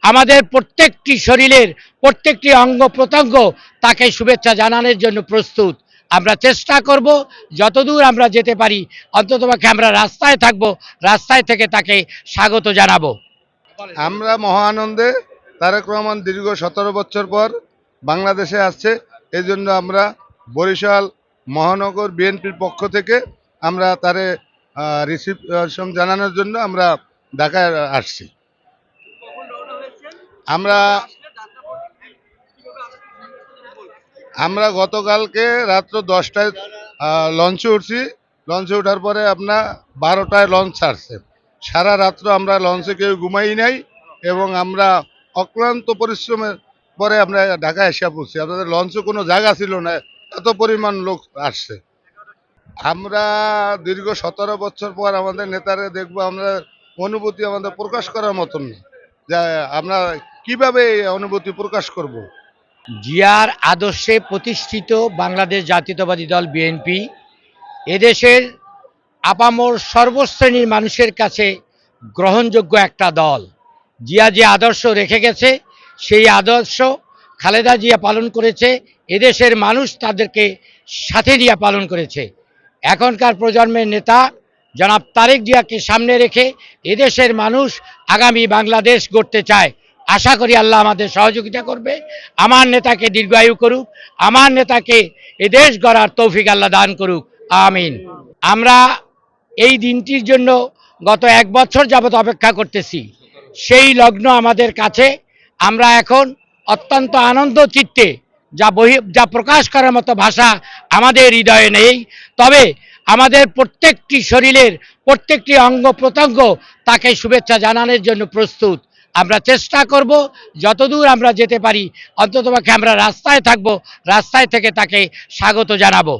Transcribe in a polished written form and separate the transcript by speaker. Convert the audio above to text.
Speaker 1: আমাদের প্রত্যেকটি শরীরের প্রত্যেকটি অঙ্গ প্রত্যঙ্গ তাকে শুভেচ্ছা জানানোর জন্য প্রস্তুত। আমরা চেষ্টা করব যতদূর আমরা যেতে পারি, অন্ততপক্ষে আমরা রাস্তায় থাকব, রাস্তায় থেকে তাকে স্বাগত জানাবো।
Speaker 2: আমরা মহা আনন্দে তারেক রহমান দীর্ঘ ১৭ বছর পর বাংলাদেশে আসছে। এই জন্য আমরা বরিশাল মহানগর বিএনপির পক্ষ থেকে আমরা তারে রিসিপশন জানানোর জন্য আমরা ঢাকায় আসছি। আমরা আমরা গতকালকে রাত্র 10টায় লঞ্চে উঠছি। লঞ্চে ওঠার পরে আপনার 12টায় লঞ্চ ছাড়ছে। সারা রাত্র আমরা লঞ্চে কেউ ঘুমাই নাই এবং আমরা অক্লান্ত পরিশ্রমের পরে আমরা ঢাকায় এসে পড়ছি। আপনাদের লঞ্চে কোনো জায়গা ছিল না, এত পরিমাণ লোক আসছে। আমরা দীর্ঘ 17 বছর পর আমাদের নেতারে দেখবো, আমরা অনুভূতি আমাদের প্রকাশ করার মতন না। যা আমরা কিভাবে এই অনুভূতি প্রকাশ করব।
Speaker 1: জিয়ার আদর্শে প্রতিষ্ঠিত বাংলাদেশ জাতীয়তাবাদী দল বিএনপি এদেশের আপামর সর্বশ্রেণীর মানুষের কাছে গ্রহণযোগ্য একটা দল। জিয়া যে আদর্শ রেখে গেছে সেই আদর্শ খালেদা জিয়া পালন করেছে, এদেশের মানুষ তাদেরকে সাথে নিয়ে পালন করেছে। এখনকার প্রজন্মের নেতা জনাব তারেক জিয়াকে সামনে রেখে এদেশের মানুষ আগামী বাংলাদেশ গড়তে চায়। আশা করি আল্লাহ আমাদের সহযোগিতা করবে, আমার নেতাকে দীর্ঘায়ু করুক, আমার নেতাকে এদেশ গড়ার তৌফিক আল্লাহ দান করুক, আমিন। আমরা এই দিনটির জন্য গত 1 বছর যাবৎ অপেক্ষা করতেছি। সেই লগ্ন আমাদের কাছে। আমরা এখন অত্যন্ত আনন্দ চিত্তে যা প্রকাশ করার মতো ভাষা আমাদের হৃদয়ে নেই, তবে আমাদের প্রত্যেকটি শরীরের প্রত্যেকটি অঙ্গ প্রত্যঙ্গ তাকে শুভেচ্ছা জানানোর জন্য প্রস্তুত। আমরা চেষ্টা করব যতদূর আমরা যেতে পারি, অন্ততপক্ষে আমরা রাস্তায় থাকব, রাস্তায় থেকে তাকে স্বাগত জানাবো।